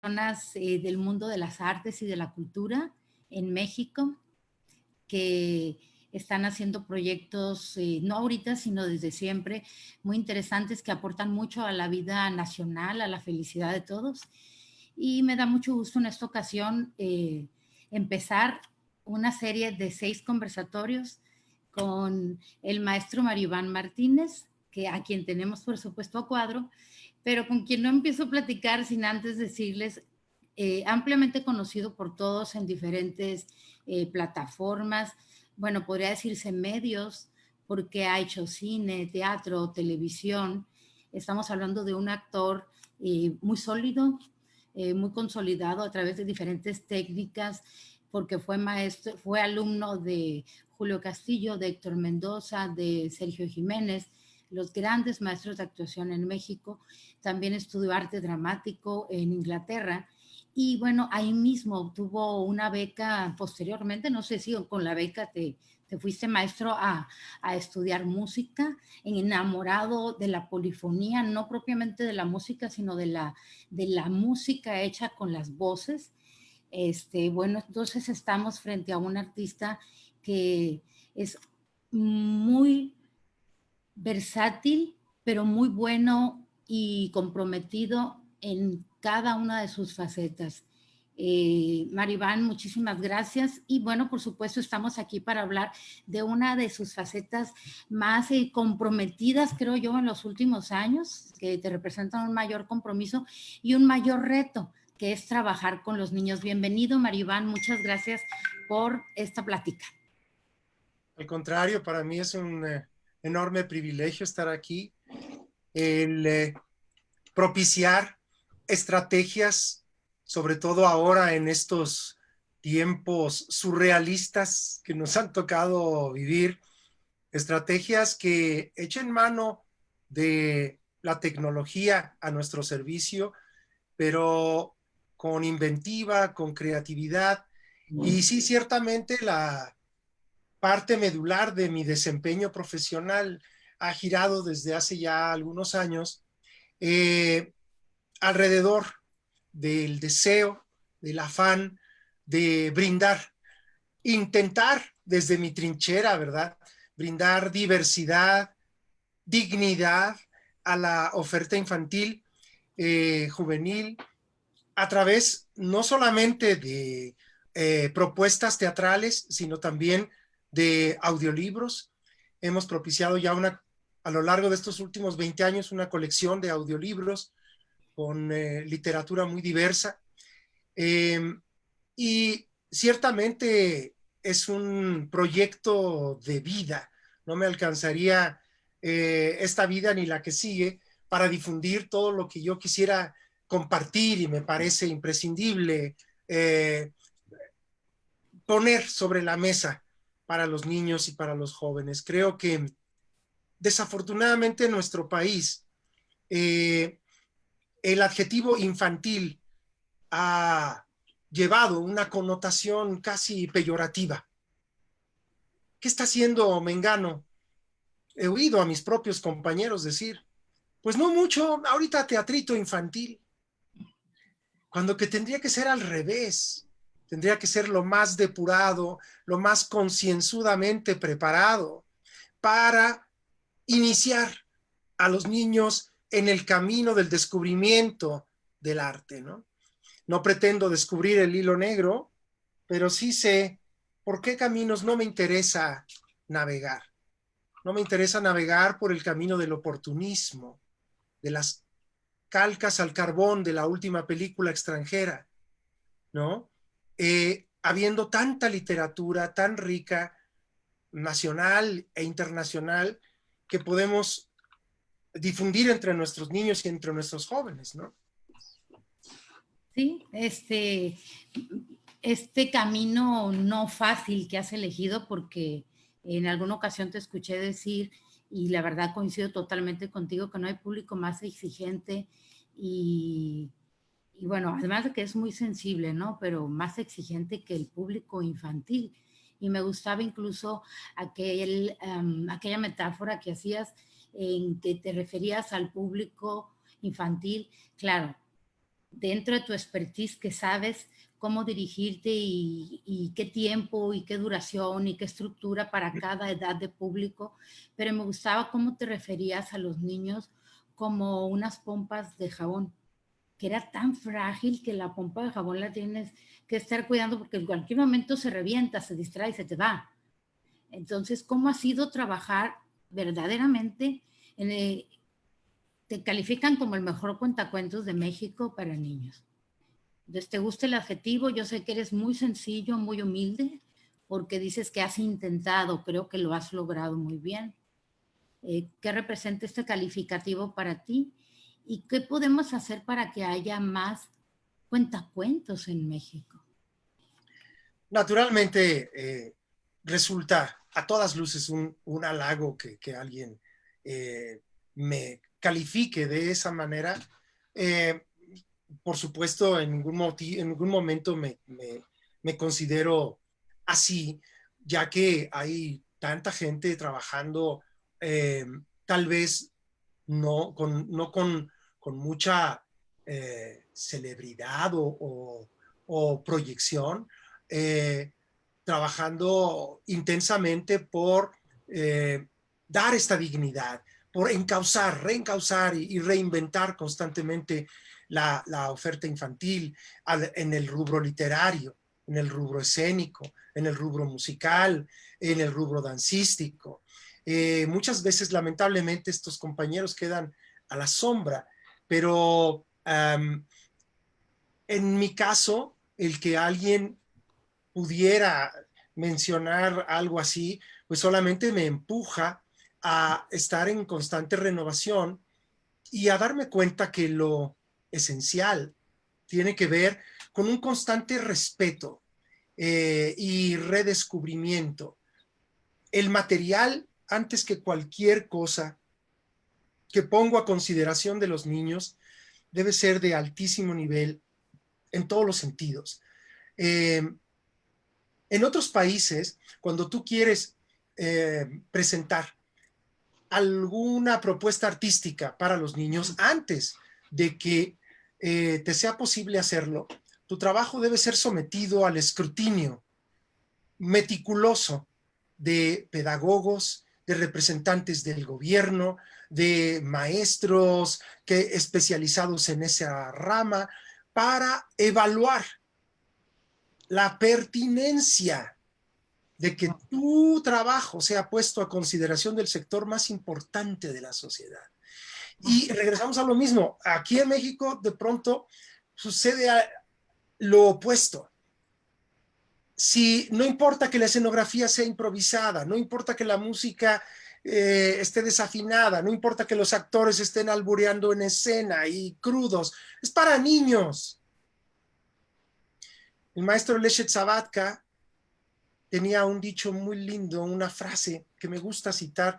Personas del mundo de las artes y de la cultura en México que están haciendo proyectos, no ahorita, sino desde siempre, muy interesantes que aportan mucho a la vida nacional, a la felicidad de todos. Y me da mucho gusto en esta ocasión empezar una serie de 6 conversatorios con el maestro Mario Iván Martínez, que a quien tenemos por supuesto a cuadro, pero con quien no empiezo a platicar sin antes decirles, ampliamente conocido por todos en diferentes plataformas, bueno, podría decirse medios, porque ha hecho cine, teatro, televisión. Estamos hablando de un actor muy sólido, muy consolidado a través de diferentes técnicas, porque fue maestro, fue alumno de Julio Castillo, de Héctor Mendoza, de Sergio Jiménez, los grandes maestros de actuación en México. También estudió arte dramático en Inglaterra y bueno, ahí mismo obtuvo una beca posteriormente, no sé si con la beca te fuiste maestro a estudiar música, enamorado de la polifonía, no propiamente de la música, sino de la música hecha con las voces. Bueno, entonces estamos frente a un artista que es muy versátil, pero muy bueno y comprometido en cada una de sus facetas. Maribán, muchísimas gracias. Y bueno, por supuesto, estamos aquí para hablar de una de sus facetas más comprometidas, creo yo, en los últimos años, que te representan un mayor compromiso y un mayor reto, que es trabajar con los niños. Bienvenido, Maribán, muchas gracias por esta plática. Al contrario, para mí es un enorme privilegio estar aquí, el propiciar estrategias, sobre todo ahora en estos tiempos surrealistas que nos han tocado vivir, estrategias que echen mano de la tecnología a nuestro servicio, pero con inventiva, con creatividad. Y sí, ciertamente la parte medular de mi desempeño profesional ha girado desde hace ya algunos años eh, alrededor del deseo, del afán de brindar, intentar desde mi trinchera, ¿verdad? Brindar diversidad, dignidad a la oferta infantil, juvenil, a través no solamente de propuestas teatrales, sino también de audiolibros. Hemos propiciado ya a lo largo de estos últimos 20 años una colección de audiolibros con literatura muy diversa. Eh, y ciertamente es un proyecto de vida. No me alcanzaría esta vida ni la que sigue para difundir todo lo que yo quisiera compartir y me parece imprescindible poner sobre la mesa para los niños y para los jóvenes. Creo que desafortunadamente en nuestro país el adjetivo infantil ha llevado una connotación casi peyorativa. ¿Qué está haciendo Mengano? He oído a mis propios compañeros decir, pues no mucho, ahorita teatrito infantil, cuando que tendría que ser al revés, tendría que ser lo más depurado, lo más concienzudamente preparado para iniciar a los niños en el camino del descubrimiento del arte, ¿no? No pretendo descubrir el hilo negro, pero sí sé por qué caminos no me interesa navegar. No me interesa navegar por el camino del oportunismo, de las calcas al carbón de la última película extranjera, ¿no? Habiendo tanta literatura tan rica, nacional e internacional, que podemos difundir entre nuestros niños y entre nuestros jóvenes, ¿no? Sí, este camino no fácil que has elegido, porque en alguna ocasión te escuché decir, y la verdad coincido totalmente contigo, que no hay público más exigente y, y bueno, además de que es muy sensible, ¿no? Pero más exigente que el público infantil. Y me gustaba incluso aquella metáfora que hacías en que te referías al público infantil. Claro, dentro de tu expertise que sabes cómo dirigirte y qué tiempo y qué duración y qué estructura para cada edad de público, pero me gustaba cómo te referías a los niños como unas pompas de jabón, que era tan frágil que la pompa de jabón la tienes que estar cuidando porque en cualquier momento se revienta, se distrae, se te va. Entonces, ¿cómo ha sido trabajar verdaderamente te califican como el mejor cuentacuentos de México para niños? Entonces, ¿te gusta el adjetivo? Yo sé que eres muy sencillo, muy humilde, porque dices que has intentado, creo que lo has logrado muy bien. ¿Qué representa este calificativo para ti? ¿Y qué podemos hacer para que haya más cuentacuentos en México? Naturalmente, resulta a todas luces un halago que alguien me califique de esa manera. Eh, por supuesto, en ningún momento me considero así, ya que hay tanta gente trabajando, eh, tal vez no con mucha celebridad o proyección, eh, trabajando intensamente por dar esta dignidad, por encauzar, reencauzar y reinventar constantemente la oferta infantil en el rubro literario, en el rubro escénico, en el rubro musical, en el rubro dancístico. Muchas veces, lamentablemente, estos compañeros quedan a la sombra, pero en mi caso, el que alguien pudiera mencionar algo así, pues solamente me empuja a estar en constante renovación y a darme cuenta que lo esencial tiene que ver con un constante respeto y redescubrimiento. El material, antes que cualquier cosa que pongo a consideración de los niños, debe ser de altísimo nivel en todos los sentidos. Eh, en otros países, cuando tú quieres presentar alguna propuesta artística para los niños, antes de que te sea posible hacerlo, tu trabajo debe ser sometido al escrutinio meticuloso de pedagogos, de representantes del gobierno, de maestros especializados en esa rama, para evaluar la pertinencia de que tu trabajo sea puesto a consideración del sector más importante de la sociedad. Y regresamos a lo mismo. Aquí en México, de pronto, sucede lo opuesto. Si no importa que la escenografía sea improvisada, no importa que la música esté desafinada, no importa que los actores estén albureando en escena y crudos, es para niños. El maestro Leszek Sabatka tenía un dicho muy lindo, una frase que me gusta citar.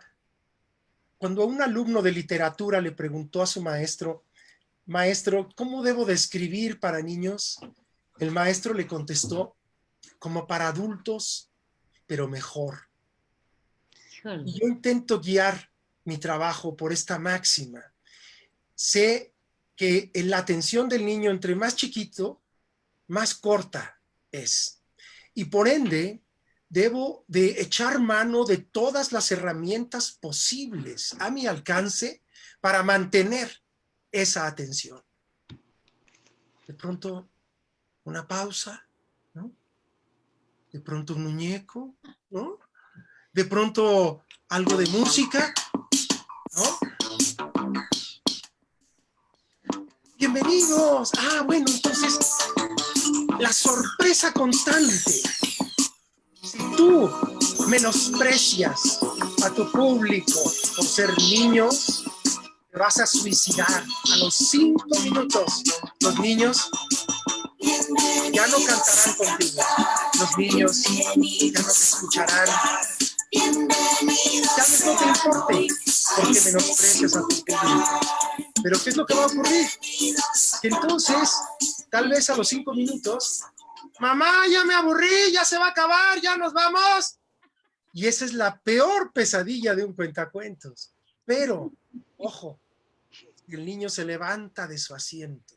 Cuando un alumno de literatura le preguntó a su maestro, maestro, ¿cómo debo de escribir para niños? El maestro le contestó, como para adultos, pero mejor. Y yo intento guiar mi trabajo por esta máxima. Sé que la atención del niño, entre más chiquito, más corta es. Y por ende, debo de echar mano de todas las herramientas posibles a mi alcance para mantener esa atención. De pronto, una pausa, ¿no? De pronto un muñeco, ¿no? De pronto algo de música, ¿no? Bienvenidos. Ah, bueno, entonces, la sorpresa constante. Si tú menosprecias a tu público por ser niños, te vas a suicidar a los 5 minutos. Los niños ya no cantarán contigo. Los niños ya no te escucharán. Tal vez no te importe porque menosprecias a tu público. Pero ¿qué es lo que va a ocurrir? Que entonces, tal vez a los 5 minutos, mamá, ya me aburrí, ya se va a acabar, ya nos vamos. Y esa es la peor pesadilla de un cuentacuentos. Pero, ojo, el niño se levanta de su asiento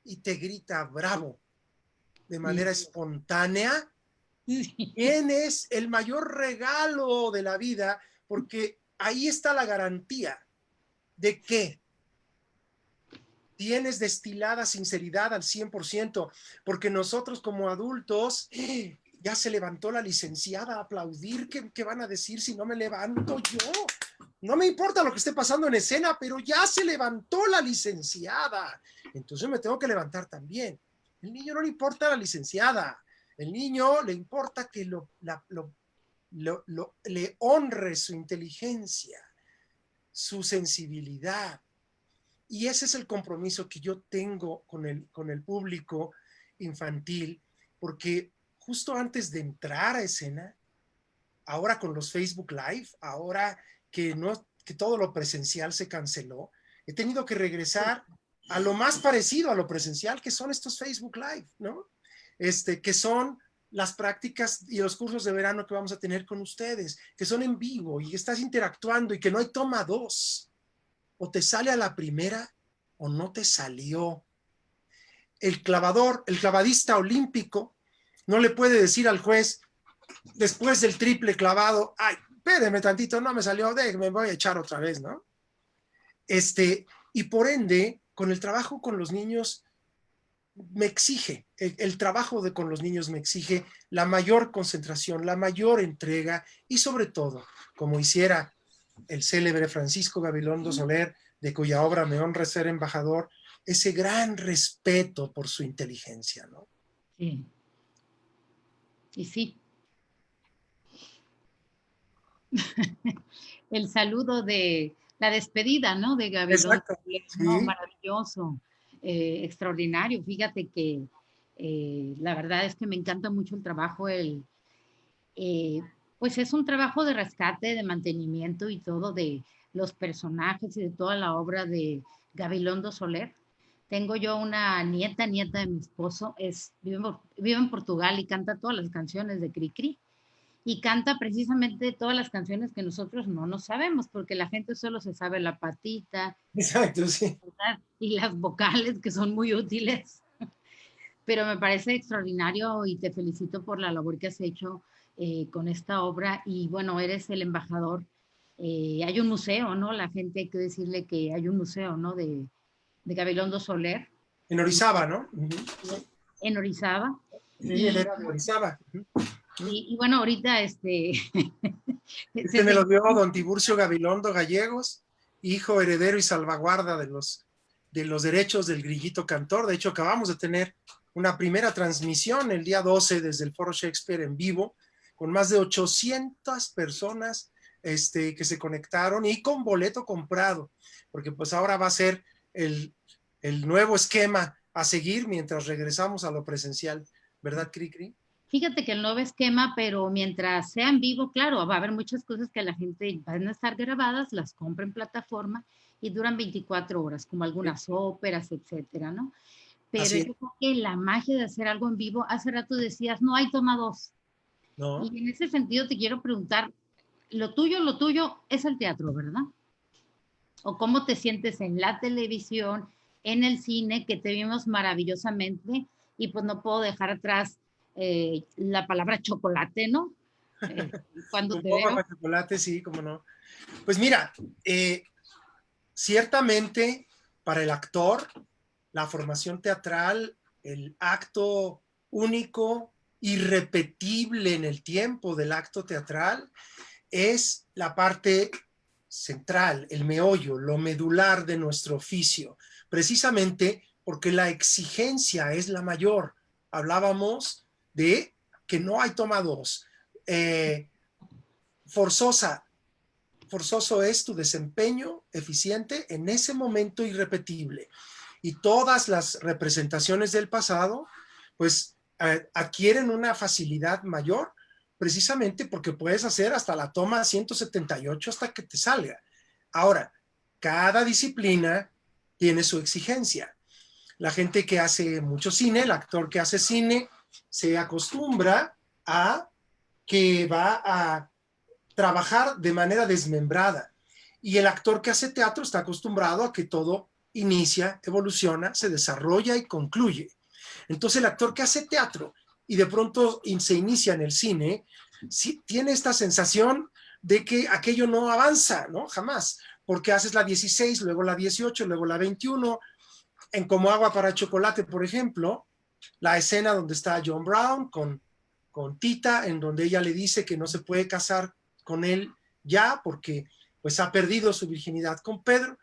y te grita bravo de manera Sí. espontánea, tienes el mayor regalo de la vida, porque ahí está la garantía de que tienes destilada sinceridad al 100%, porque nosotros como adultos, ya se levantó la licenciada a aplaudir, ¿qué van a decir si no me levanto yo? No me importa lo que esté pasando en escena, pero ya se levantó la licenciada, entonces me tengo que levantar también. El niño no le importa la licenciada, el niño le importa que le honre su inteligencia, su sensibilidad. Y ese es el compromiso que yo tengo con el público infantil, porque justo antes de entrar a escena, ahora con los Facebook Live, ahora que, no, que todo lo presencial se canceló, he tenido que regresar a lo más parecido a lo presencial, que son estos Facebook Live, ¿no? Que son las prácticas y los cursos de verano que vamos a tener con ustedes, que son en vivo y estás interactuando y que no hay toma dos. O te sale a la primera o no te salió. El clavador, el clavadista olímpico, no le puede decir al juez, después del triple clavado, ay, espéreme tantito, no me salió, me voy a echar otra vez, ¿no? Y por ende, con el trabajo con los niños, me exige, el trabajo con los niños me exige la mayor concentración, la mayor entrega y sobre todo, como hiciera el célebre Francisco Gabilondo Soler, de cuya obra me honra ser embajador, ese gran respeto por su inteligencia, ¿no? Sí. Y sí, el saludo de la despedida, ¿no? De Gabilondo, Exacto, no, sí. maravilloso, extraordinario. Fíjate que la verdad es que me encanta mucho el trabajo, eh, pues es un trabajo de rescate, de mantenimiento y todo de los personajes y de toda la obra de Gabilondo Soler. Tengo yo una nieta de mi esposo, vive en Portugal y canta todas las canciones de Cricri y canta precisamente todas las canciones que nosotros no nos sabemos, porque la gente solo se sabe la patita, Exacto, sí. ¿verdad? Y las vocales que son muy útiles. Pero me parece extraordinario y te felicito por la labor que has hecho con esta obra y bueno, eres el embajador. Hay un museo, ¿no? La gente hay que decirle que hay un museo, ¿no? De Gabilondo Soler En y, Orizaba, ¿no? Uh -huh. en Orizaba. Sí, él Y, era de Orizaba. Uh -huh. y bueno, ahorita Me lo dio don Tiburcio Gabilondo Gallegos, hijo, heredero y salvaguarda de los derechos del grillito cantor. De hecho, acabamos de tener una primera transmisión el día 12 desde el Foro Shakespeare en vivo, con más de 800 personas que se conectaron y con boleto comprado, porque pues ahora va a ser el nuevo esquema a seguir mientras regresamos a lo presencial, ¿verdad, Cricri? Fíjate que el nuevo esquema, pero mientras sea en vivo, claro, va a haber muchas cosas que la gente van a estar grabadas, las compra en plataforma y duran 24 horas, como Sí. algunas óperas, etcétera, ¿no? Pero Así es. yo creo que la magia de hacer algo en vivo, hace rato decías, no hay toma dos. ¿No? Y en ese sentido te quiero preguntar, lo tuyo es el teatro, ¿verdad? ¿O cómo te sientes en la televisión, en el cine, que te vimos maravillosamente? Y pues no puedo dejar atrás la palabra chocolate, ¿no? Eh, cuando Un te poco veo. de chocolate, sí, cómo no. Pues mira, ciertamente para el actor, la formación teatral, el acto único, irrepetible en el tiempo del acto teatral, es la parte central, el meollo, lo medular de nuestro oficio, precisamente porque la exigencia es la mayor. Hablábamos de que no hay toma dos. Forzosa, forzoso es tu desempeño eficiente en ese momento irrepetible. Y todas las representaciones del pasado, pues adquieren una facilidad mayor, precisamente porque puedes hacer hasta la toma 178 hasta que te salga. Ahora, cada disciplina tiene su exigencia. La gente que hace mucho cine, el actor que hace cine, se acostumbra a que va a trabajar de manera desmembrada. Y el actor que hace teatro está acostumbrado a que todo inicia, evoluciona, se desarrolla y concluye. Entonces el actor que hace teatro y de pronto se inicia en el cine, sí, tiene esta sensación de que aquello no avanza, ¿no? Jamás, porque haces la 16, luego la 18, luego la 21, en Como agua para chocolate, por ejemplo, la escena donde está John Brown con Tita, en donde ella le dice que no se puede casar con él ya porque pues ha perdido su virginidad con Pedro,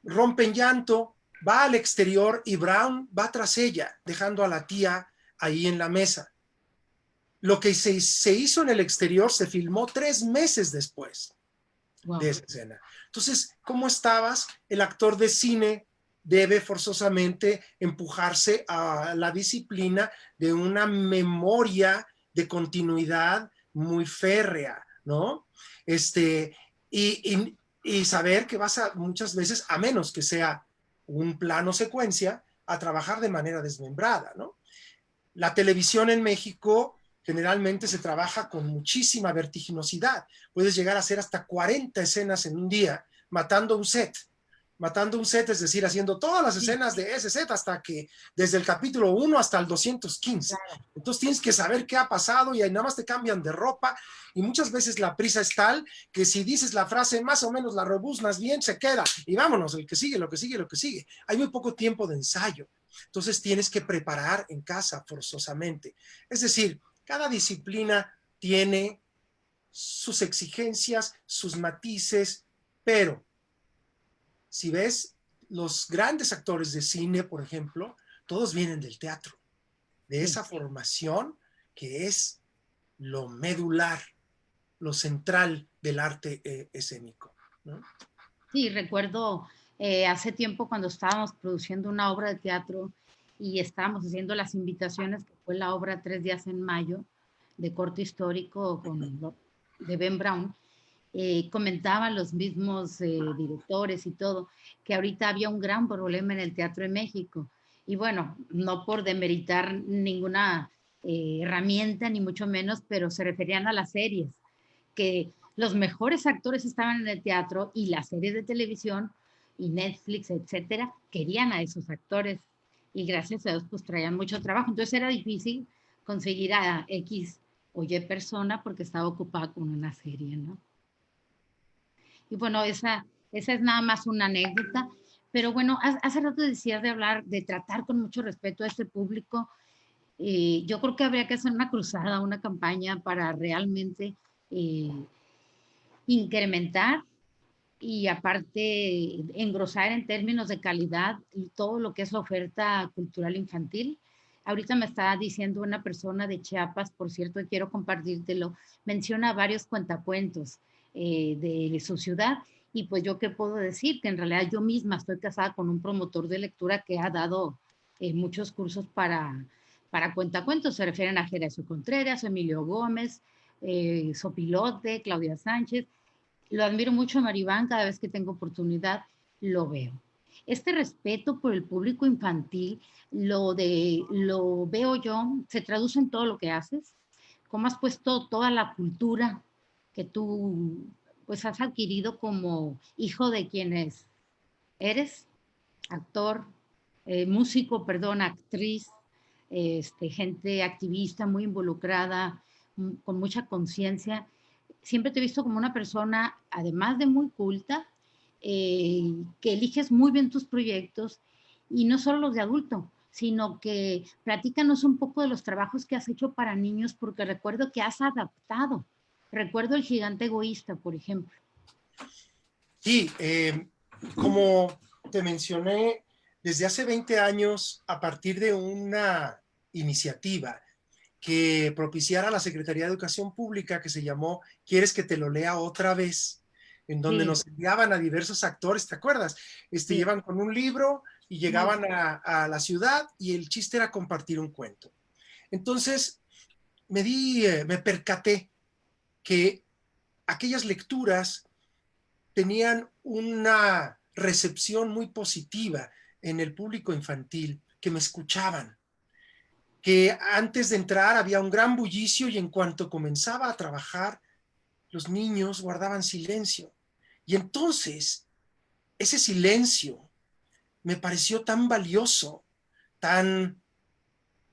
rompe en llanto, va al exterior y Brown va tras ella, dejando a la tía ahí en la mesa. Lo que se hizo en el exterior se filmó 3 meses después de esa escena. Entonces, ¿cómo estabas? El actor de cine debe forzosamente empujarse a la disciplina de una memoria de continuidad muy férrea, ¿no? Y saber que vas a muchas veces, a menos que sea un plano secuencia, a trabajar de manera desmembrada, ¿no? La televisión en México generalmente se trabaja con muchísima vertiginosidad. Puedes llegar a hacer hasta 40 escenas en un día, matando un set. Matando un set, es decir, haciendo todas las escenas de ese set hasta que, desde el capítulo 1 hasta el 215. Entonces tienes que saber qué ha pasado y ahí nada más te cambian de ropa y muchas veces la prisa es tal que si dices la frase más o menos la rebuznas bien, se queda y vámonos, el que sigue, lo que sigue, lo que sigue. Hay muy poco tiempo de ensayo. Entonces tienes que preparar en casa forzosamente. Es decir, cada disciplina tiene sus exigencias, sus matices, pero si ves los grandes actores de cine, por ejemplo, todos vienen del teatro, de esa formación que es lo medular, lo central del arte escénico, ¿no? Sí, recuerdo hace tiempo cuando estábamos produciendo una obra de teatro y estábamos haciendo las invitaciones, que fue la obra 3 días en mayo, de corte histórico de Ben Brown, comentaban los mismos directores y todo, que ahorita había un gran problema en el teatro en México. Y bueno, no por demeritar ninguna herramienta, ni mucho menos, pero se referían a las series, que los mejores actores estaban en el teatro y las series de televisión y Netflix, etcétera, querían a esos actores y gracias a Dios pues traían mucho trabajo. Entonces era difícil conseguir a X o Y persona porque estaba ocupada con una serie, ¿no? Y bueno, esa es nada más una anécdota. Pero bueno, hace rato decías de hablar, de tratar con mucho respeto a este público. Yo creo que habría que hacer una cruzada, una campaña para realmente eh, incrementar y aparte engrosar en términos de calidad todo lo que es la oferta cultural infantil. Ahorita me está diciendo una persona de Chiapas, por cierto, y quiero compartírtelo, menciona varios cuentacuentos de su ciudad y pues yo qué puedo decir, que en realidad yo misma estoy casada con un promotor de lectura que ha dado muchos cursos para cuentacuentos, se refieren a Gerecio Contreras, Emilio Gómez, Sopilote, Claudia Sánchez. Lo admiro mucho a Maribán, cada vez que tengo oportunidad lo veo. Este respeto por el público infantil lo veo yo, se traduce en todo lo que haces, cómo has puesto toda la cultura que tú pues has adquirido como hijo de quienes eres, actor, músico, perdón, actriz, gente activista muy involucrada, con mucha conciencia. Siempre te he visto como una persona, además de muy culta, que eliges muy bien tus proyectos y no solo los de adulto, sino que platícanos un poco de los trabajos que has hecho para niños, porque recuerdo que has adaptado. Recuerdo El gigante egoísta, por ejemplo. Sí, como te mencioné, desde hace 20 años, a partir de una iniciativa que propiciara la Secretaría de Educación Pública que se llamó ¿Quieres que te lo lea otra vez? En donde Sí, nos enviaban a diversos actores, ¿te acuerdas? sí, Llevan con un libro y muy llegaban a la ciudad y el chiste era compartir un cuento. Entonces me percaté que aquellas lecturas tenían una recepción muy positiva en el público infantil, que me escuchaban, que antes de entrar había un gran bullicio y en cuanto comenzaba a trabajar, los niños guardaban silencio. Y entonces ese silencio me pareció tan valioso, tan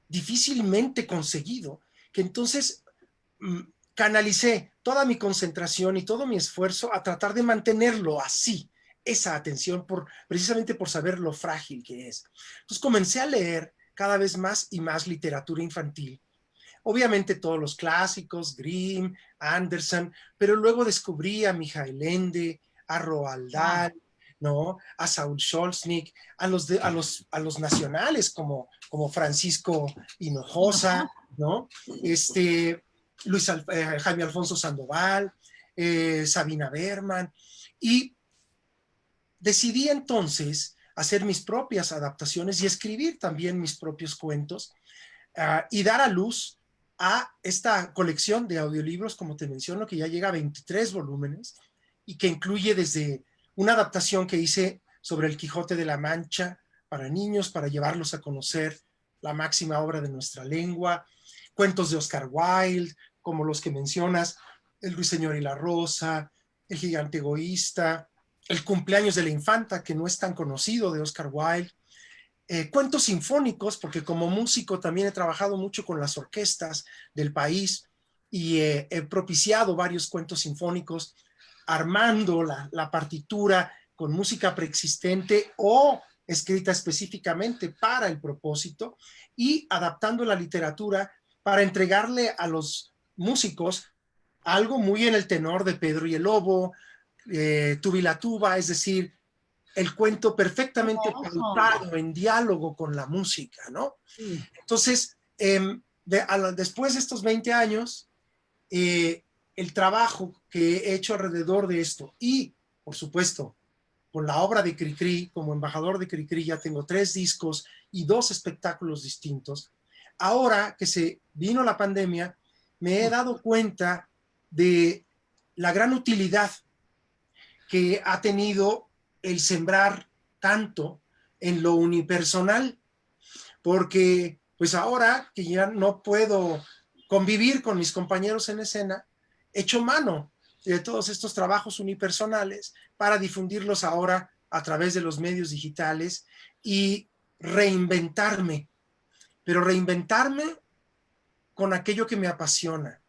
difícilmente conseguido, que entonces canalicé toda mi concentración y todo mi esfuerzo a tratar de mantenerlo así, esa atención, precisamente por saber lo frágil que es. Entonces comencé a leer cada vez más y más literatura infantil. Obviamente todos los clásicos, Grimm, Andersen, pero luego descubrí a Mijail Ende, a Roald Dahl, ¿no? A Saul Scholznick, a los nacionales como Francisco Hinojosa, ¿no? Jaime Alfonso Sandoval, Sabina Berman, y decidí entonces hacer mis propias adaptaciones y escribir también mis propios cuentos y dar a luz a esta colección de audiolibros, como te menciono, que ya llega a 23 volúmenes y que incluye desde una adaptación que hice sobre el Quijote de la Mancha para niños, para llevarlos a conocer la máxima obra de nuestra lengua, cuentos de Oscar Wilde, como los que mencionas, El Ruiseñor y la Rosa, El Gigante Egoísta, El Cumpleaños de la Infanta, que no es tan conocido, de Oscar Wilde, cuentos sinfónicos, porque como músico también he trabajado mucho con las orquestas del país y he propiciado varios cuentos sinfónicos, armando la partitura con música preexistente o escrita específicamente para el propósito y adaptando la literatura para entregarle a los músicos algo muy en el tenor de Pedro y el Lobo, Tuba, es decir, el cuento perfectamente pautado en diálogo con la música, ¿no? Sí. Entonces, después de estos 20 años, el trabajo que he hecho alrededor de esto y, por supuesto, con la obra de Cricri, como embajador de Cricri, ya tengo 3 discos y 2 espectáculos distintos. Ahora que se vino la pandemia, me he dado cuenta de la gran utilidad que ha tenido el sembrar tanto en lo unipersonal, porque pues ahora que ya no puedo convivir con mis compañeros en escena, echo mano de todos estos trabajos unipersonales para difundirlos ahora a través de los medios digitales y reinventarme, pero reinventarme con aquello que me apasiona,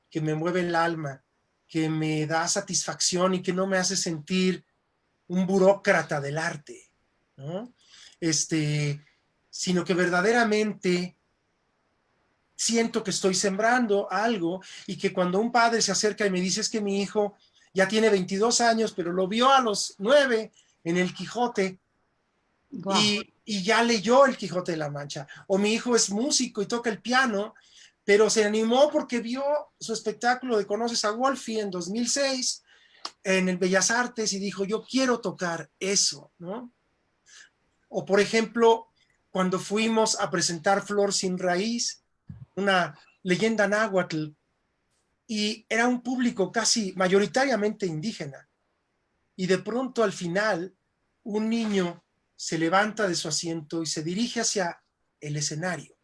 que me mueve el alma, que me da satisfacción y que no me hace sentir un burócrata del arte, ¿no? Sino que verdaderamente siento que estoy sembrando algo y que cuando un padre se acerca y me dice es que mi hijo ya tiene 22 años, pero lo vio a los 9 en el Quijote y ya leyó el Quijote de la Mancha, o mi hijo es músico y toca el piano, pero se animó porque vio su espectáculo de Conoces a Wolfie en 2006 en el Bellas Artes y dijo, yo quiero tocar eso, ¿no? O por ejemplo, cuando fuimos a presentar Flor sin Raíz, una leyenda náhuatl, y era un público casi mayoritariamente indígena, y de pronto al final un niño se levanta de su asiento y se dirige hacia el escenario.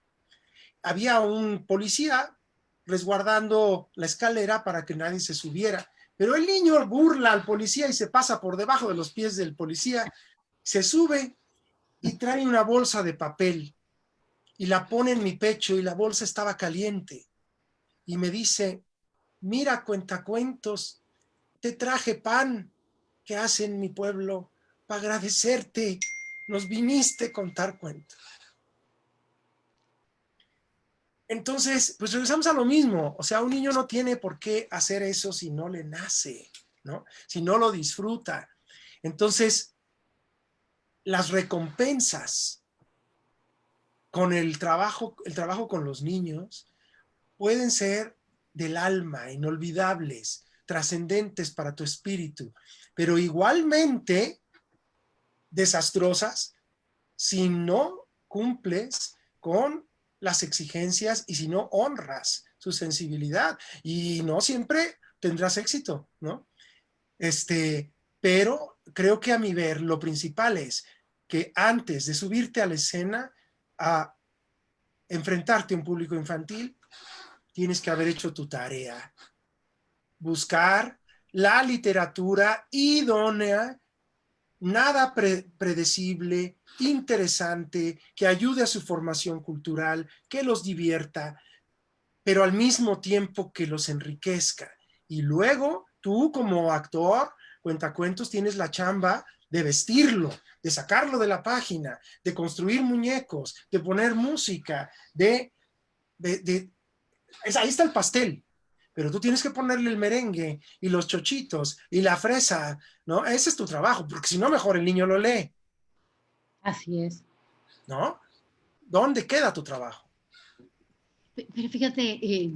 Había un policía resguardando la escalera para que nadie se subiera, pero el niño burla al policía y se pasa por debajo de los pies del policía, se sube y trae una bolsa de papel y la pone en mi pecho y la bolsa estaba caliente y me dice, mira cuentacuentos, te traje pan que hace en mi pueblo para agradecerte, nos viniste a contar cuentos. Entonces, pues regresamos a lo mismo, o sea, un niño no tiene por qué hacer eso si no le nace, ¿no? Si no lo disfruta. Entonces, las recompensas con el trabajo con los niños pueden ser del alma, inolvidables, trascendentes para tu espíritu, pero igualmente desastrosas si no cumples con las exigencias y si no honras su sensibilidad. Y no siempre tendrás éxito, ¿no? Pero creo que a mi ver lo principal es que antes de subirte a la escena a enfrentarte a un público infantil, tienes que haber hecho tu tarea. Buscar la literatura idónea, nada predecible, interesante, que ayude a su formación cultural, que los divierta, pero al mismo tiempo que los enriquezca. Y luego tú como actor, cuentacuentos, tienes la chamba de vestirlo, de sacarlo de la página, de construir muñecos, de poner música, ahí está el pastel, pero tú tienes que ponerle el merengue y los chochitos y la fresa, ¿no? Ese es tu trabajo, porque si no, mejor el niño lo lee, Así es. ¿no? ¿Dónde queda tu trabajo? Pero fíjate,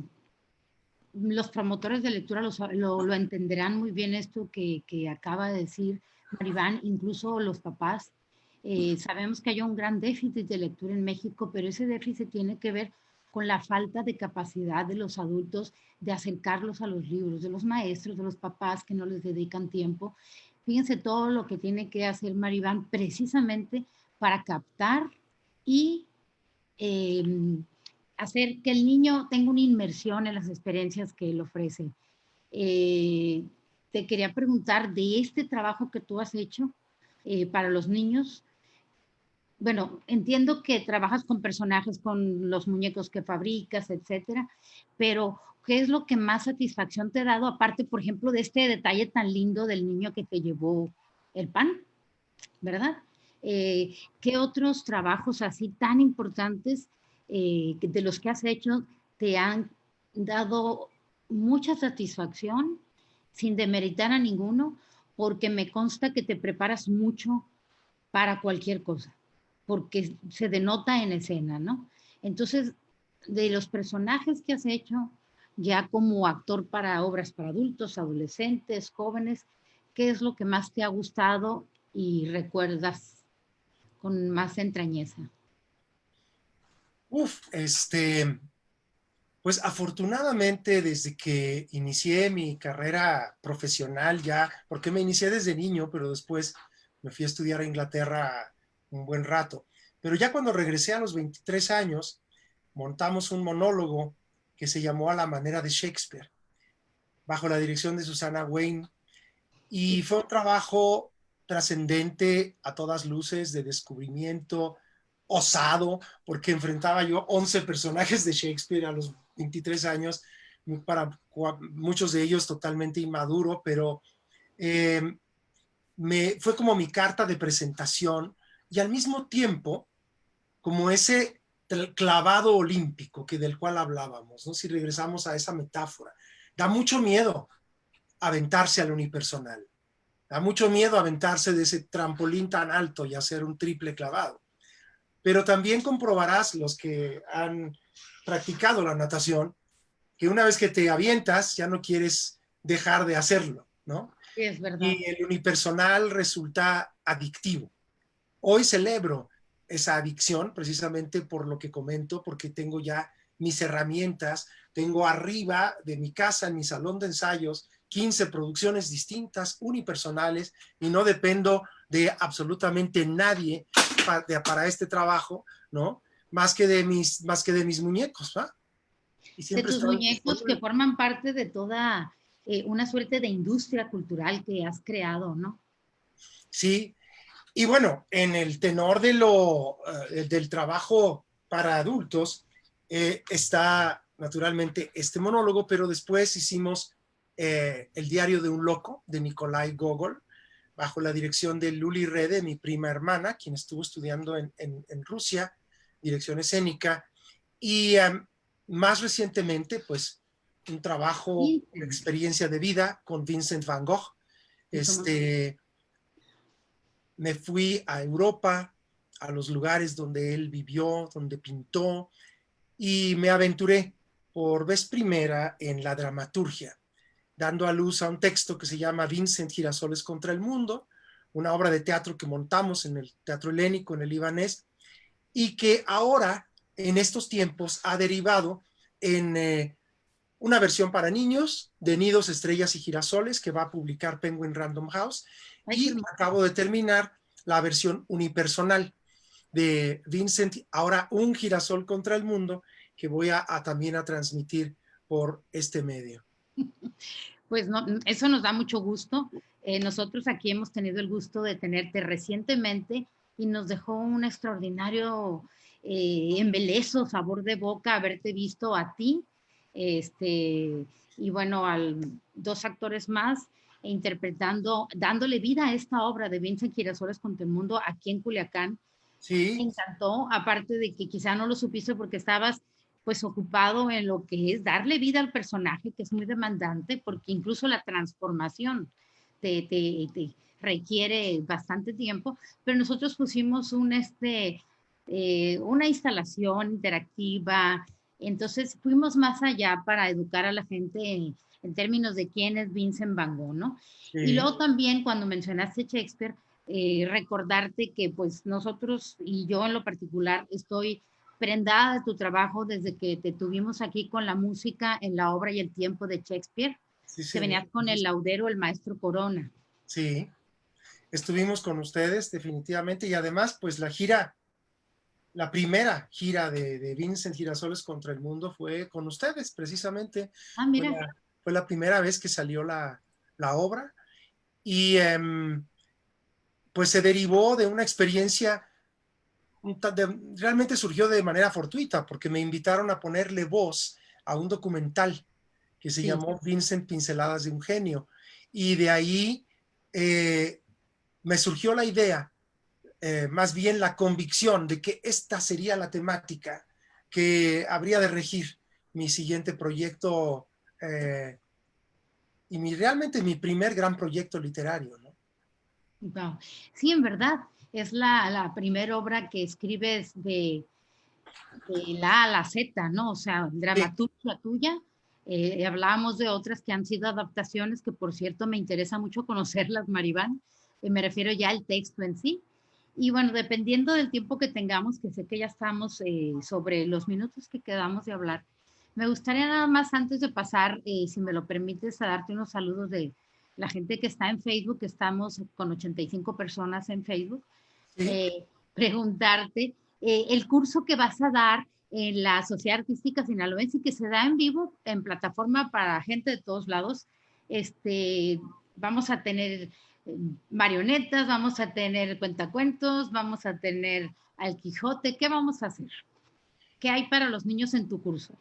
los promotores de lectura lo entenderán muy bien esto que acaba de decir Maribán, incluso los papás. Sabemos que hay un gran déficit de lectura en México, pero ese déficit tiene que ver con la falta de capacidad de los adultos de acercarlos a los libros, de los maestros, de los papás que no les dedican tiempo. Fíjense todo lo que tiene que hacer Maribán precisamente para captar y eh, hacer que el niño tenga una inmersión en las experiencias que él ofrece. Eh, Te quería preguntar de este trabajo que tú has hecho para los niños. Bueno, entiendo que trabajas con personajes, con los muñecos que fabricas, etcétera, pero ¿qué es lo que más satisfacción te ha dado, aparte, por ejemplo, de este detalle tan lindo del niño que te llevó el pan, ¿verdad? ¿Qué otros trabajos así tan importantes de los que has hecho te han dado mucha satisfacción sin demeritar a ninguno? Porque me consta que te preparas mucho para cualquier cosa, porque se denota en escena, ¿no? Entonces, de los personajes que has hecho ya como actor para obras para adultos, adolescentes, jóvenes, ¿qué es lo que más te ha gustado y recuerdas con más entrañeza? Uf, pues afortunadamente desde que inicié mi carrera profesional ya, porque me inicié desde niño, pero después me fui a estudiar a Inglaterra un buen rato. Pero ya cuando regresé a los 23 años, montamos un monólogo que se llamó A la manera de Shakespeare, bajo la dirección de Susana Wayne. Y fue un trabajo trascendente a todas luces, de descubrimiento, osado, porque enfrentaba yo 11 personajes de Shakespeare a los 23 años, para muchos de ellos totalmente inmaduro, pero eh, fue como mi carta de presentación y al mismo tiempo como ese clavado olímpico que del cual hablábamos, ¿no? Si regresamos a esa metáfora, da mucho miedo aventarse al unipersonal. Da mucho miedo aventarse de ese trampolín tan alto y hacer un triple clavado. Pero también comprobarás, los que han practicado la natación, que una vez que te avientas ya no quieres dejar de hacerlo, ¿no? Sí, es verdad. Y el unipersonal resulta adictivo. Hoy celebro esa adicción precisamente por lo que comento, porque tengo ya mis herramientas, tengo arriba de mi casa, en mi salón de ensayos, 15 producciones distintas, unipersonales, y no dependo de absolutamente nadie para este trabajo, ¿no? Más que de mis muñecos, ¿va? Y De siempre tus están muñecos que disponibles. forman parte de toda una suerte de industria cultural que has creado, ¿no? Sí, y bueno, en el tenor del trabajo para adultos está naturalmente este monólogo, pero después hicimos El diario de un loco de Nikolai Gogol, bajo la dirección de Luli Rede, mi prima hermana, quien estuvo estudiando en Rusia, dirección escénica, y más recientemente, pues, un trabajo, Sí, una experiencia de vida con Vincent Van Gogh. y como Este, Me fui a Europa, a los lugares donde él vivió, donde pintó, y me aventuré por vez primera en la dramaturgia, dando a luz a un texto que se llama Vincent Girasoles contra el mundo, una obra de teatro que montamos en el Teatro Helénico, en el Libanés, y que ahora, en estos tiempos, ha derivado en una versión para niños de Nidos, Estrellas y Girasoles que va a publicar Penguin Random House, ay, qué y hermoso. acabo de terminar la versión unipersonal de Vincent, ahora un girasol contra el mundo, que voy también a transmitir por este medio. Pues no, eso nos da mucho gusto. Nosotros aquí hemos tenido el gusto de tenerte recientemente y nos dejó un extraordinario embeleso, sabor de boca, haberte visto a ti, y bueno, dos actores más interpretando, dándole vida a esta obra de Vincent Girasoles contra el mundo aquí en Culiacán. Me Sí, encantó, aparte de que quizá no lo supiste porque estabas pues ocupado en lo que es darle vida al personaje, que es muy demandante, porque incluso la transformación te requiere bastante tiempo, pero nosotros pusimos una instalación interactiva, entonces fuimos más allá para educar a la gente en términos de quién es Vincent Van Gogh, ¿no? Y sí, luego también cuando mencionaste Shakespeare, recordarte que pues nosotros y yo en lo particular estoy prendada de tu trabajo desde que te tuvimos aquí con la música en la obra y el tiempo de Shakespeare, sí, que señor. venías con el laudero, el maestro Corona. Sí, estuvimos con ustedes definitivamente y además pues la gira, la primera gira de Vincent Girasoles contra el mundo fue con ustedes precisamente. Ah, Fue mira, la, fue la primera vez que salió la obra y pues se derivó de una experiencia, realmente surgió de manera fortuita porque me invitaron a ponerle voz a un documental que se sí. llamó Vincent Pinceladas de un Genio. Y de ahí eh, me surgió la idea, más bien la convicción de que esta sería la temática que habría de regir mi siguiente proyecto y realmente mi primer gran proyecto literario, ¿no? Wow. Sí, en verdad, es la primera obra que escribes de la A a la Z, ¿no? O sea, Sí, dramaturgia tuya. Hablábamos de otras que han sido adaptaciones, que por cierto me interesa mucho conocerlas, Maribán. Me refiero ya al texto en sí. Y bueno, dependiendo del tiempo que tengamos, que sé que ya estamos sobre los minutos que quedamos de hablar, me gustaría nada más antes de pasar, si me lo permites, a darte unos saludos de la gente que está en Facebook, que estamos con 85 personas en Facebook, sí. preguntarte el curso que vas a dar en la Sociedad Artística Sinaloense y que se da en vivo en plataforma para gente de todos lados. Vamos a tener marionetas, vamos a tener cuentacuentos, vamos a tener al Quijote. ¿Qué vamos a hacer? ¿Qué hay para los niños en tu curso?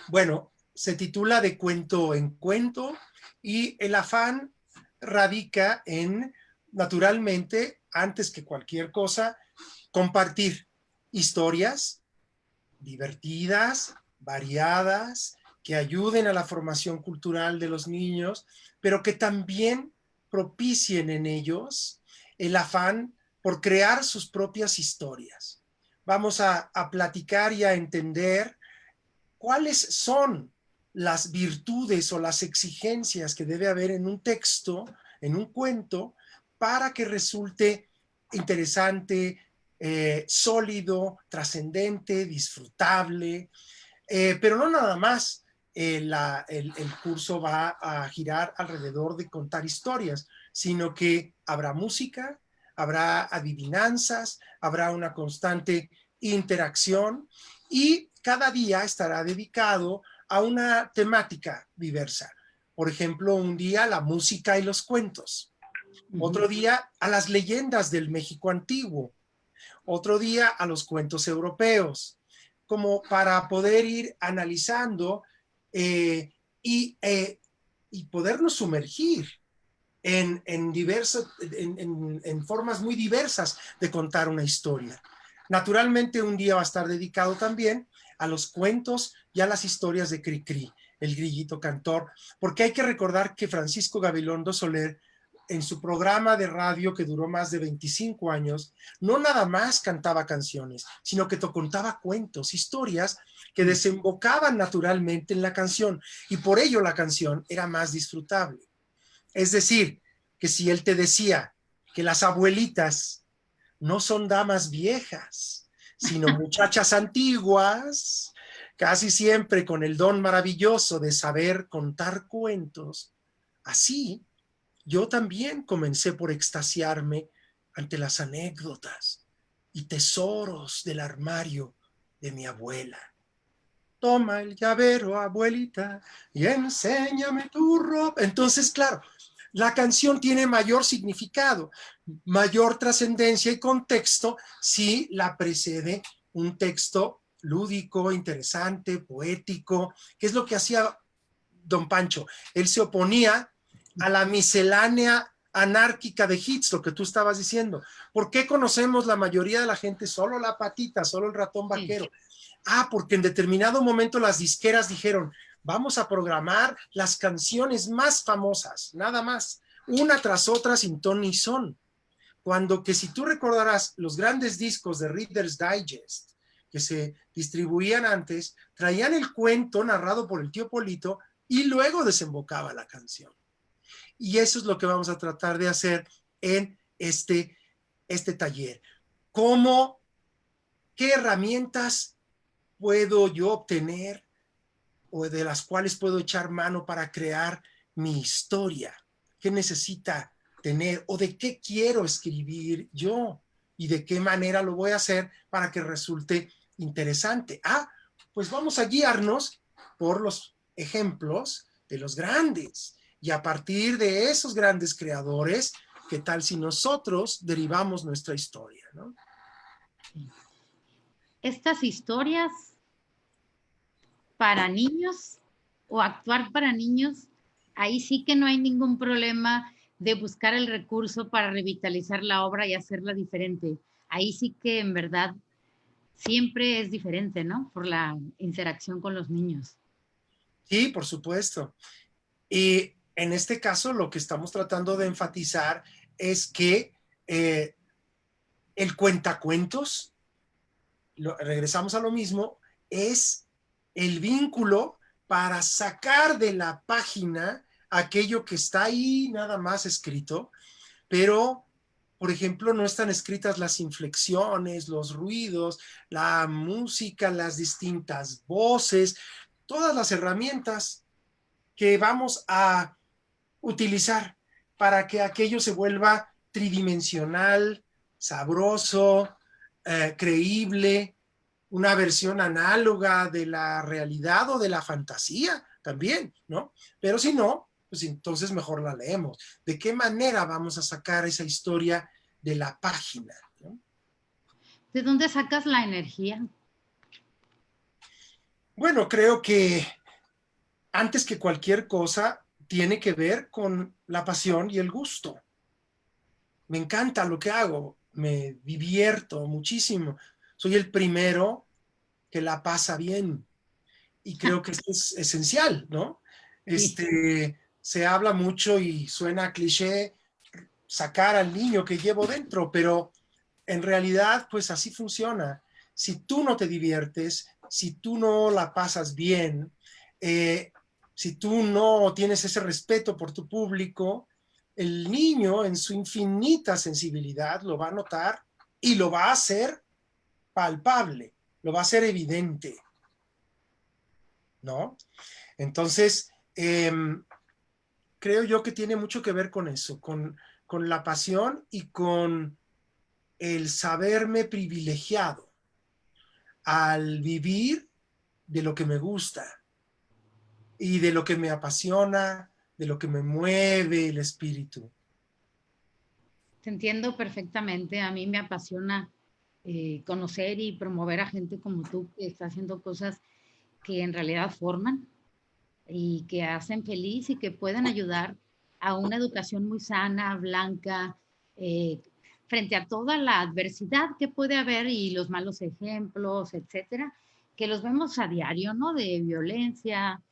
Bueno, se titula De cuento en cuento y el afán radica en, naturalmente, antes que cualquier cosa, compartir historias divertidas, variadas, que ayuden a la formación cultural de los niños, pero que también propicien en ellos el afán por crear sus propias historias. Vamos a platicar y a entender cuáles son las virtudes o las exigencias que debe haber en un texto, en un cuento, para que resulte interesante, sólido, trascendente, disfrutable, pero no nada más. El curso va a girar alrededor de contar historias, sino que habrá música, habrá adivinanzas, habrá una constante interacción y cada día estará dedicado a una temática diversa. Por ejemplo, un día la música y los cuentos, Uh -huh. otro día a las leyendas del México antiguo, otro día a los cuentos europeos, como para poder ir analizando eh, y, eh, y podernos sumergir en formas muy diversas de contar una historia. Naturalmente, un día va a estar dedicado también a los cuentos y a las historias de Cricri, el grillito cantor, porque hay que recordar que Francisco Gabilondo Soler, en su programa de radio que duró más de 25 años, no nada más cantaba canciones, sino que contaba cuentos, historias que desembocaban naturalmente en la canción, y por ello la canción era más disfrutable. Es decir, que si él te decía que las abuelitas no son damas viejas, sino muchachas antiguas, casi siempre con el don maravilloso de saber contar cuentos, así yo también comencé por extasiarme ante las anécdotas y tesoros del armario de mi abuela. toma el llavero, abuelita, y enséñame tu ropa. Entonces, claro, la canción tiene mayor significado, mayor trascendencia y contexto si la precede un texto lúdico, interesante, poético, que es lo que hacía don Pancho. Él se oponía a la miscelánea anárquica de hits, lo que tú estabas diciendo. ¿Por qué conocemos la mayoría de la gente solo la patita, solo el ratón vaquero? Ah, porque en determinado momento las disqueras dijeron, vamos a programar las canciones más famosas, nada más, una tras otra sin ton ni son. Cuando que si tú recordarás los grandes discos de Reader's Digest que se distribuían antes, traían el cuento narrado por el tío Polito y luego desembocaba la canción. Y eso es lo que vamos a tratar de hacer en este taller. ¿Cómo, qué herramientas puedo yo obtener o de las cuales puedo echar mano para crear mi historia? ¿Qué necesita tener o de qué quiero escribir yo? ¿Y de qué manera lo voy a hacer para que resulte interesante? Ah, pues vamos a guiarnos por los ejemplos de los grandes. Y a partir de esos grandes creadores, ¿qué tal si nosotros derivamos nuestra historia, ¿no? Estas historias para niños o actuar para niños, ahí sí que no hay ningún problema de buscar el recurso para revitalizar la obra y hacerla diferente. Ahí sí que en verdad siempre es diferente, ¿no? Por la interacción con los niños. Sí, por supuesto. Y en este caso lo que estamos tratando de enfatizar es que el cuentacuentos, regresamos a lo mismo, es el vínculo para sacar de la página aquello que está ahí nada más escrito, pero, por ejemplo, no están escritas las inflexiones, los ruidos, la música, las distintas voces, todas las herramientas que vamos a utilizar para que aquello se vuelva tridimensional, sabroso, creíble, una versión análoga de la realidad o de la fantasía también, ¿no? Pero si no, pues entonces mejor la leemos. ¿De qué manera vamos a sacar esa historia de la página, ¿no? ¿De dónde sacas la energía? Bueno, creo que antes que cualquier cosa tiene que ver con la pasión y el gusto. Me encanta lo que hago, me divierto muchísimo. Soy el primero que la pasa bien y creo que esto es esencial, ¿no? Sí. Se habla mucho y suena cliché sacar al niño que llevo dentro, pero en realidad, pues así funciona. Si tú no te diviertes, si tú no la pasas bien, si tú no tienes ese respeto por tu público, el niño en su infinita sensibilidad lo va a notar y lo va a hacer palpable, lo va a hacer evidente, ¿no? Entonces, creo yo que tiene mucho que ver con eso, con la pasión y con el saberme privilegiado al vivir de lo que me gusta y de lo que me apasiona, de lo que me mueve el espíritu. Te entiendo perfectamente. A mí me apasiona conocer y promover a gente como tú que está haciendo cosas que en realidad forman y que hacen feliz y que pueden ayudar a una educación muy sana, blanca, eh, frente a toda la adversidad que puede haber y los malos ejemplos, etcétera, que los vemos a diario, ¿no? De violencia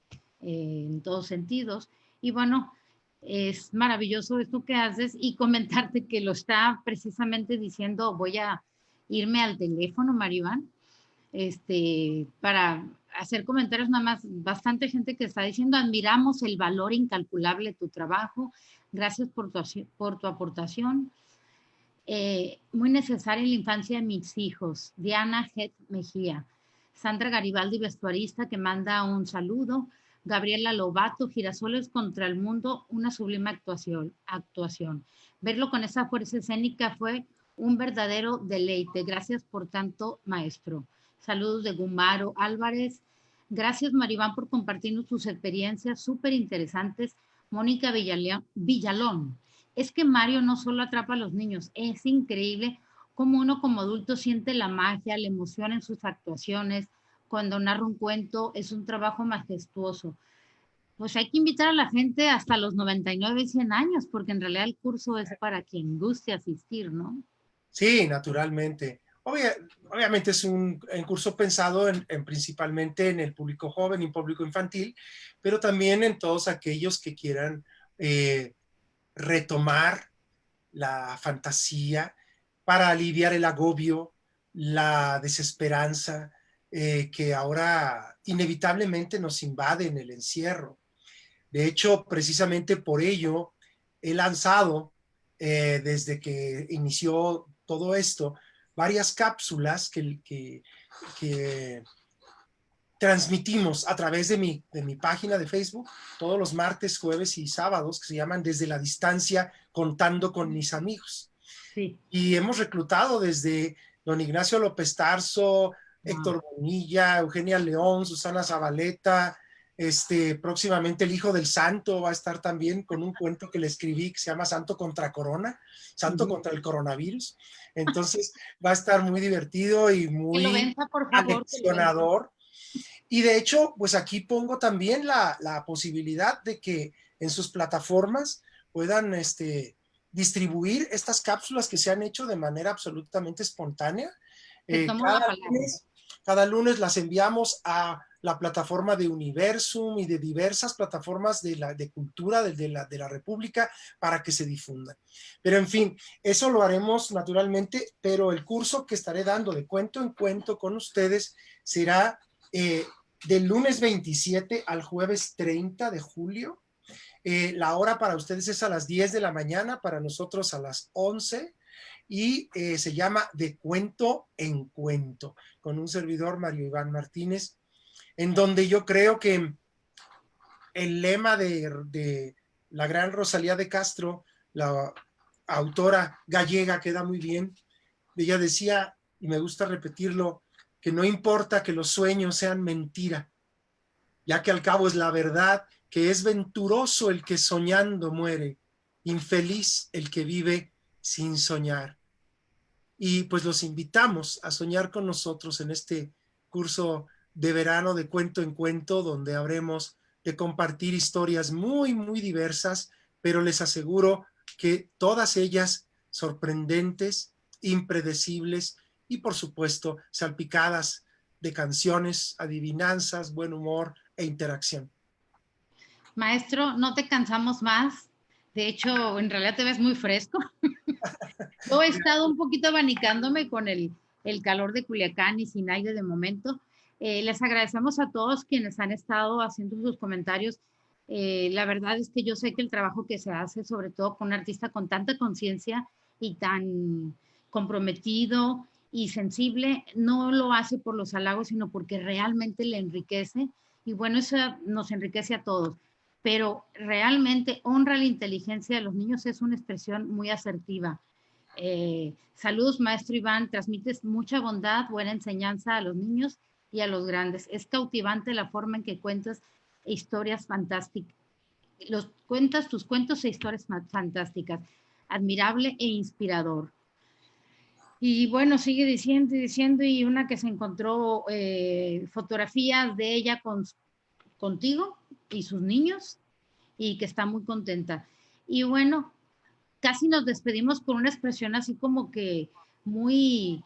en todos sentidos. Y bueno, es maravilloso esto que haces y comentarte que lo está precisamente diciendo, voy a irme al teléfono, Maribán, para hacer comentarios nada más, bastante gente que está diciendo, admiramos el valor incalculable de tu trabajo, gracias por tu aportación, muy necesaria en la infancia de mis hijos, Diana Het Mejía, Sandra Garibaldi, vestuarista, que manda un saludo, Gabriela Lobato, Girasoles contra el mundo, una sublime actuación. Verlo con esa fuerza escénica fue un verdadero deleite. Gracias por tanto, maestro. Saludos de Gumaro Álvarez, Gracias, Maribán, por compartirnos tus experiencias súper interesantes. Mónica Villalón. Es que Mario no solo atrapa a los niños, es increíble cómo uno como adulto siente la magia, la emoción en sus actuaciones. Cuando narra un cuento, es un trabajo majestuoso. Pues hay que invitar a la gente hasta los 99 y 100 años, porque en realidad el curso es para quien guste asistir, ¿no? Sí, naturalmente. Obviamente es un curso pensado principalmente en el público joven y público infantil, pero también en todos aquellos que quieran eh, retomar la fantasía para aliviar el agobio, la desesperanza que ahora inevitablemente nos invade en el encierro. De hecho, precisamente por ello he lanzado, desde que inició todo esto, varias cápsulas que transmitimos a través de mi página de Facebook todos los martes, jueves y sábados, que se llaman Desde la Distancia, contando con mis amigos. Sí. Y hemos reclutado desde don Ignacio López Tarso, Wow. Héctor Bonilla, Eugenia León, Susana Zabaleta, próximamente el Hijo del Santo va a estar también con un cuento que le escribí que se llama Santo contra Corona, Santo contra el coronavirus. Entonces va a estar muy divertido y Que lo muy venza, por favor, que lo venza. aleccionador. Y de hecho, pues aquí pongo también la posibilidad de que en sus plataformas puedan distribuir estas cápsulas que se han hecho de manera absolutamente espontánea. Te Eh, tomo la cada, palabra. lunes, cada lunes las enviamos a la plataforma de Universum y de diversas plataformas de cultura de la República para que se difundan. Pero en fin, eso lo haremos naturalmente, pero el curso que estaré dando de cuento en cuento con ustedes será eh, del lunes 27 al jueves 30 de julio. La hora para ustedes es a las 10 de la mañana, para nosotros a las 11, y se llama De Cuento en Cuento, con un servidor, Mario Iván Martínez, en donde yo creo que el lema de la gran Rosalía de Castro, la autora gallega, queda muy bien. Ella decía, y me gusta repetirlo, que no importa que los sueños sean mentira, ya que al cabo es la verdad, que es venturoso el que soñando muere, infeliz el que vive sin soñar. Y pues los invitamos a soñar con nosotros en este curso de verano de cuento en cuento, donde habremos de compartir historias muy, muy diversas, pero les aseguro que todas ellas sorprendentes, impredecibles y por supuesto salpicadas de canciones, adivinanzas, buen humor e interacción. Maestro, no te cansamos más. De hecho, en realidad te ves muy fresco. Yo he estado un poquito abanicándome con el calor de Culiacán y sin aire de momento. Les agradecemos a todos quienes han estado haciendo sus comentarios. La verdad es que yo sé que el trabajo que se hace, sobre todo con un artista con tanta conciencia y tan comprometido y sensible, no lo hace por los halagos, sino porque realmente le enriquece. Y bueno, eso nos enriquece a todos. Pero realmente honra la inteligencia de los niños, es una expresión muy asertiva. Saludos, maestro Iván, transmites mucha bondad, buena enseñanza a los niños y a los grandes. Es cautivante la forma en que cuentas historias fantásticas. Cuentas tus cuentos e historias fantásticas. Admirable e inspirador. Y bueno, sigue diciendo y diciendo, y una que se encontró fotografías de ella contigo y sus niños, y que está muy contenta. Y bueno, casi nos despedimos con una expresión así como que muy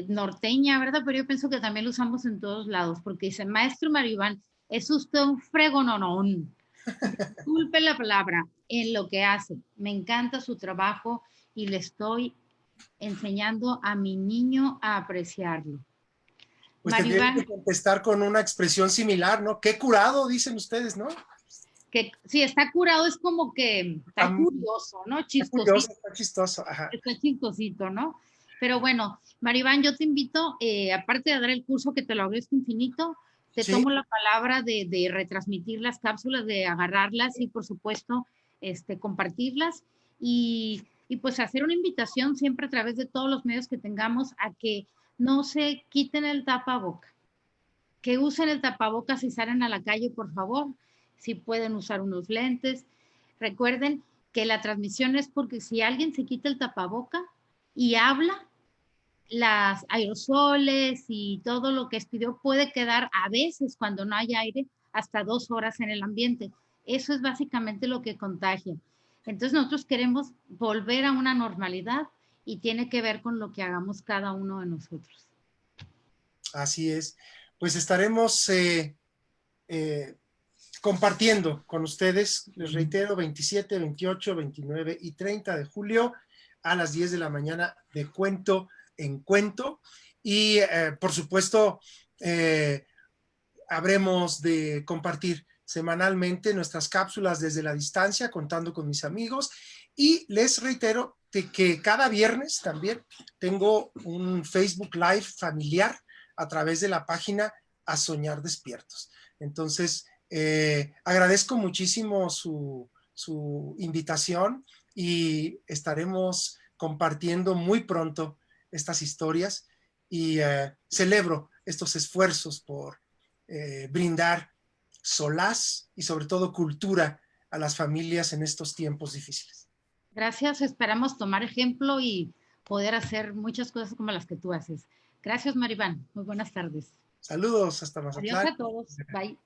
norteña, ¿verdad? Pero yo pienso que también lo usamos en todos lados, porque dice, maestro Maribán, es usted un fregononón. Disculpe la palabra, en lo que hace. Me encanta su trabajo y le estoy enseñando a mi niño a apreciarlo. Pues tendría que Maribán, contestar con una expresión similar, ¿no? Qué curado, dicen ustedes, ¿no? que si está curado es como que está curioso, ¿no? Está curioso, Chistosito. está chistoso. Ajá. Está chistosito, ¿no? Pero bueno, Maribán, yo te invito, aparte de dar el curso que te lo agradezco infinito, te Sí, tomo la palabra de retransmitir las cápsulas, de agarrarlas y por supuesto compartirlas y pues hacer una invitación siempre a través de todos los medios que tengamos a que no se quiten el tapaboca. que usen el tapabocas si salen a la calle, por favor. Si pueden usar unos lentes. Recuerden que la transmisión es porque si alguien se quita el tapaboca y habla, las aerosoles y todo lo que expidió puede quedar a veces cuando no hay aire hasta 2 horas en el ambiente. Eso es básicamente lo que contagia. Entonces nosotros queremos volver a una normalidad y tiene que ver con lo que hagamos cada uno de nosotros. Así es. Pues estaremos compartiendo con ustedes, les reitero, 27, 28, 29 y 30 de julio a las 10 de la mañana de Cuento en Cuento. Y por supuesto, habremos de compartir semanalmente nuestras cápsulas desde la distancia, contando con mis amigos. Y les reitero que cada viernes también tengo un Facebook Live familiar a través de la página A Soñar Despiertos. Entonces, agradezco muchísimo su invitación y estaremos compartiendo muy pronto estas historias y celebro estos esfuerzos por brindar solaz y sobre todo cultura a las familias en estos tiempos difíciles. Gracias, esperamos tomar ejemplo y poder hacer muchas cosas como las que tú haces. Gracias, Maribán. Muy buenas tardes. Saludos hasta Adiós Mazatlán. a todos. Bye.